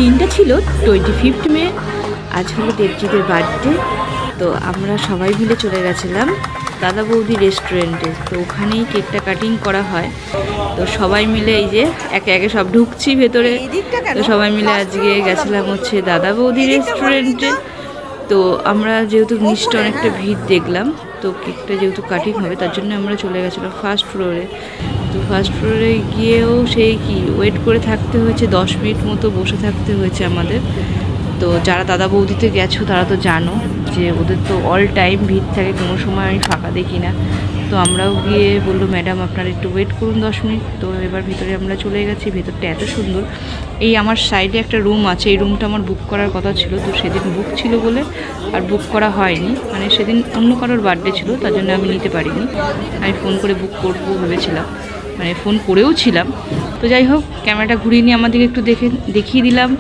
দিনটা ছিল 25 মে। আজ হলো দেবজিদের বার্থডে। তো আমরা সবাই মিলে চলে গেছিলাম দাদা বৌদি রেস্টুরেন্টে। তো ওখানেই কেকটা কাটিং করা হয়। তো সবাই মিলে এই যে একে একে সব ঢুকছি ভেতরে। তো সবাই মিলে আজকে গেছিলাম হচ্ছে দাদা বৌদি রেস্টুরেন্টে। তো আমরা যেহেতু নিচটা অনেকটা ভিড় দেখলাম, তো কেকটা যেহেতু কাটিং হবে তার জন্য আমরা চলে গেছিলাম ফার্স্ট ফ্লোরে। তো ফার্স্ট ফ্লোরে গিয়েও সেই কি ওয়েট করে থাকতে হয়েছে, 10 মিনিট মতো বসে থাকতে হয়েছে আমাদের। তো যারা দাদা বৌদিতে গেছো তারা তো জানো যে ওদের তো অল টাইম ভিড় থাকে, কোনো সময় আমি ফাঁকা দেখি না। তো আমরাও গিয়ে বললো ম্যাডাম আপনারা একটু ওয়েট করুন 10 মিনিট। তো এবার ভিতরে আমরা চলে গেছি। ভেতরটা এত সুন্দর। এই আমার সাইডে একটা রুম আছে, এই রুমটা আমার বুক করার কথা ছিল, তো সেদিন বুক ছিল বলে আর বুক করা হয়নি। মানে সেদিন অন্য কারোর বার্থডে ছিল, তার জন্য আমি নিতে পারিনি। আমি ফোন করে বুক করবো ভেবেছিলাম, মানে ফোন করেও ছিলাম। তো যাই হোক, ক্যামেরাটা ঘুরিয়ে নিয়ে আমাদেরকে একটু দেখিয়ে দিলাম।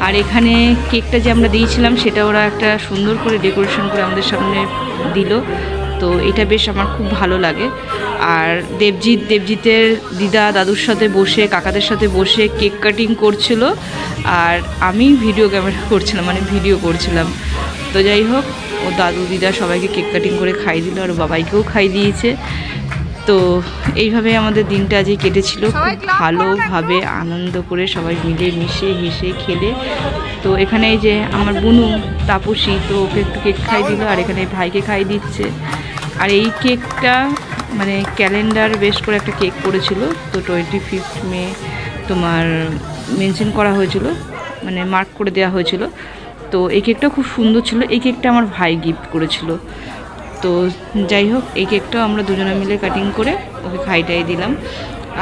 আর এখানে কেকটা যে আমরা দিয়েছিলাম সেটা ওরা একটা সুন্দর করে ডেকোরেশন করে আমাদের সামনে দিল। তো এটা বেশ আমার খুব ভালো লাগে। আর দেবজিতের দিদা দাদুর সাথে বসে, কাকাদের সাথে বসে কেক কাটিং করছিল, আর আমি ভিডিও ক্যামেরা করছিলাম, মানে ভিডিও করছিলাম। তো যাই হোক, ও দাদু দিদা সবাইকে কেক কাটিং করে খাই দিল, আর বাবাইকেও খাই দিয়েছে। তো এইভাবে আমাদের দিনটা আজকে কেটেছিল, খুব ভালোভাবে আনন্দ করে সবাই মিলে মিশে হেসে খেলে। তো এখানে এই যে আমার বুনু তাপসী, তো ওকে একটু কেক খাই দিল, আর এখানে ভাইকে খাই দিচ্ছে। আর এই কেকটা মানে ক্যালেন্ডার বেশ করে একটা কেক করেছিল। তো 25 মে তোমার মেনশন করা হয়েছিল, মানে মার্ক করে দেওয়া হয়েছিল। তো এই কেকটা খুব সুন্দর ছিল। এই কেকটা আমার ভাই গিফট করেছিল। তো যাই হোক, এই কেকটাও আমরা দুজনে মিলে কাটিং করে ওকে খাইটাই দিলাম।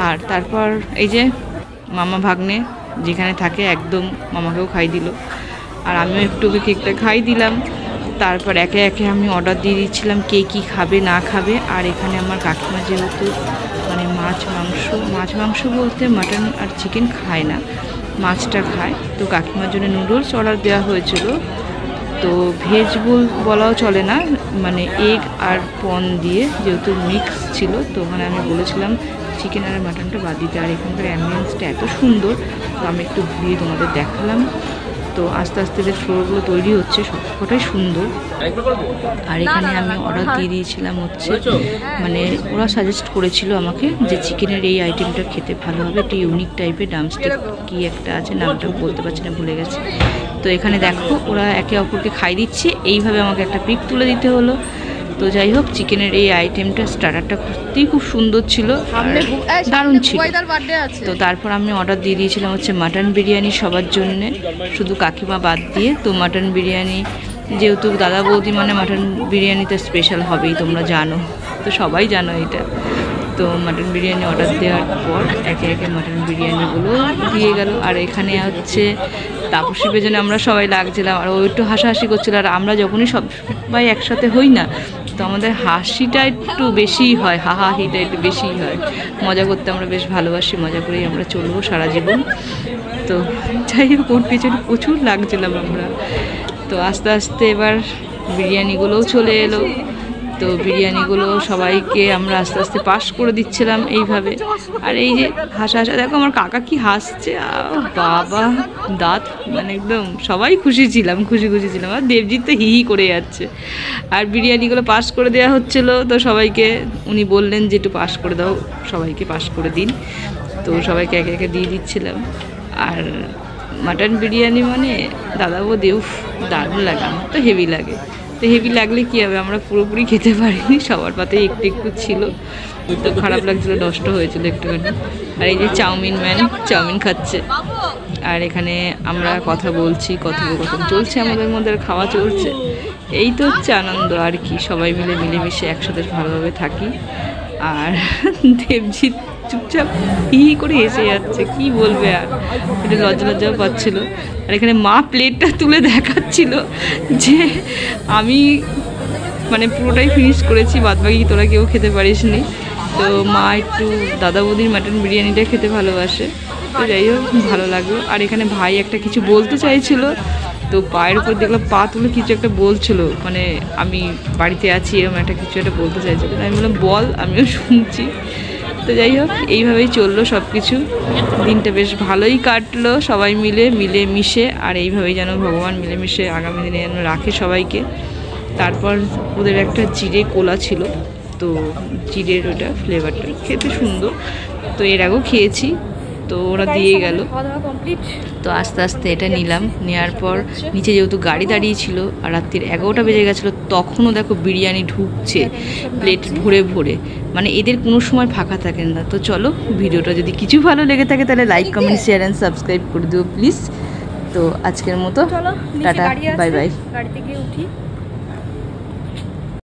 আর তারপর এই যে মামা ভাগ্নে যেখানে থাকে একদম মামাকেও খাই দিল, আর আমিও একটু ওকে কেকটা খাই দিলাম। তারপর একে একে আমি অর্ডার দিয়ে দিচ্ছিলাম কে কী খাবে না খাবে। আর এখানে আমার কাকিমা যেহেতু মানে মাছ মাংস বলতে মাটন আর চিকেন খায় না, মাছটা খায়। তো কাকিমার জন্য নুডলস অর্ডার দেওয়া হয়েছিল। তো ভেজ বলাও চলে না, মানে এগ আর পন দিয়ে যেহেতু মিক্স ছিল। তো ওখানে আমি বলেছিলাম চিকেন আর মাটনটা বাদ দিতে। আর এখানকার অ্যাম্বিয়েন্সটা এত সুন্দর, তো আমি একটু ঘুরিয়ে তোমাদের দেখালাম। তো আস্তে আস্তে যে ফ্লোরগুলো তৈরি হচ্ছে সবকটাই সুন্দর। আর এখানে আমি অর্ডার দিয়ে দিয়েছিলাম হচ্ছে, মানে ওরা সাজেস্ট করেছিল আমাকে যে চিকেনের এই আইটেমটা খেতে ভালো হবে, একটু ইউনিক টাইপের ড্রামস্টিক কি একটা আছে, নামটা বলতে পারছি না, ভুলে গেছি। তো এখানে দেখো ওরা একে অপরকে খাই দিচ্ছে, এইভাবে আমাকে একটা পিক তুলে দিতে হলো। তো যাই হোক, চিকেনের এই আইটেমটা স্টার্টারটা সত্যিই খুব সুন্দর ছিল, দারুণ ছিল। তো তারপর আমি অর্ডার দিয়ে দিয়েছিলাম হচ্ছে মাটন বিরিয়ানি সবার জন্যে, শুধু কাকিমা বাদ দিয়ে। তো মাটন বিরিয়ানি যেহেতু দাদা বৌদি মানে মাটন বিরিয়ানিতে স্পেশাল হবেই, তোমরা জানো, তো সবাই জানো এটা। তো মাটন বিরিয়ানি অর্ডার দেওয়ার পর একে একে মাটন বিরিয়ানিগুলো দিয়ে গেল। আর এখানে হচ্ছে তাপসী পেছনে আমরা সবাই লাগছিলাম, আর ও একটু হাসাহাসি করছিল। আর আমরা যখনই সবাই একসাথে হই না, তো আমাদের হাসিটা একটু বেশিই হয়, হাহাহিটা একটু বেশিই হয়। মজা করতে আমরা বেশ ভালোবাসি, মজা করেই আমরা চলবো সারা জীবন। তো যাই হোক, ওর পেছনে প্রচুর লাগছিলাম আমরা। তো আস্তে আস্তে এবার বিরিয়ানিগুলোও চলে এলো। তো বিরিয়ানিগুলো সবাইকে আমরা আস্তে আস্তে পাস করে দিচ্ছিলাম এইভাবে। আর এই যে হাসা দেখো, আমার কাকা কি হাসছে, বাবা দাঁত, মানে একদম সবাই খুশি ছিলাম। আর দেবজিৎ তো হি করে যাচ্ছে। আর বিরিয়ানিগুলো পাস করে দেওয়া হচ্ছিলো, তো সবাইকে উনি বললেন যে একটু পাস করে দাও, সবাইকে পাস করে দিন। তো সবাইকে একে একে দিয়ে দিচ্ছিলাম। আর মাটন বিরিয়ানি মানে দাদা বৌদি দারুণ লাগে, আমার তো হেভি লাগে। তো হেভি লাগলে কী হবে, আমরা পুরোপুরি খেতে পারিনি, সবার পাতে একটু একটু ছিল। তো খারাপ লাগছিলো, নষ্ট হয়েছিল একটুখানি। আর এই যে চাউমিন খাচ্ছে। আর এখানে আমরা কথা বলছি, কথোপকথন চলছে আমাদের মধ্যে, খাওয়া চলছে। এই তো হচ্ছে আনন্দ আর কি, সবাই মিলে মিলেমিশে একসাথে ভালোভাবে থাকি। আর দেবজিৎ চুপচাপ হি করে এসে যাচ্ছে, কি বলবে, আর এটা লজ্জাও পাচ্ছিল। আর এখানে মা প্লেটটা তুলে দেখাচ্ছিল যে আমি মানে পুরোটাই ফিনিশ করেছি, বাদবাকি তোরা কেউ খেতে পারিস নি। তো মা একটু দাদা বৌদির মাটন বিরিয়ানিটা খেতে ভালোবাসে। তো যাই হোক, ভালো লাগলো। আর এখানে ভাই একটা কিছু বলতে চাইছিল, তো পায়ের উপর দেখলাম পা তুলে কিছু একটা বলছিল, মানে আমি বাড়িতে আছি এরকম একটা কিছু একটা বলতে চাইছিল। আমি বললাম বল, আমিও শুনছি। তো তো যাই হোক, এইভাবেই চললো সব কিছু। দিনটা বেশ ভালোই কাটলো সবাই মিলে মিশে, আর এইভাবেই যেন ভগবান মিলেমিশে আগামী দিনে যেন রাখে সবাইকে। তারপর ওদের একটা জিরে কোলা ছিল, তো জিরের ওটা ফ্লেভারটা খেতে সুন্দর, তো এর আগেও খেয়েছি, তো ওরা দিয়ে গেল। তো আস্তে আস্তে এটা নিলাম, নেওয়ার পর নিচে যেহেতু গাড়ি দাঁড়িয়ে ছিল আর রাত্রির 11টা বেজে গেছিলো, তখনও দেখো বিরিয়ানি ঢুকছে প্লেট ভরে ভরে, মানে এদের কোনো সময় ফাঁকা থাকে না। তো চলো, ভিডিওটা যদি কিছু ভালো লেগে থাকে তাহলে like, comment, share and subscribe করে দিও প্লিজ। তো আজকের মতো টাটা, বাই বাই। গাড়ি থেকে উঠি।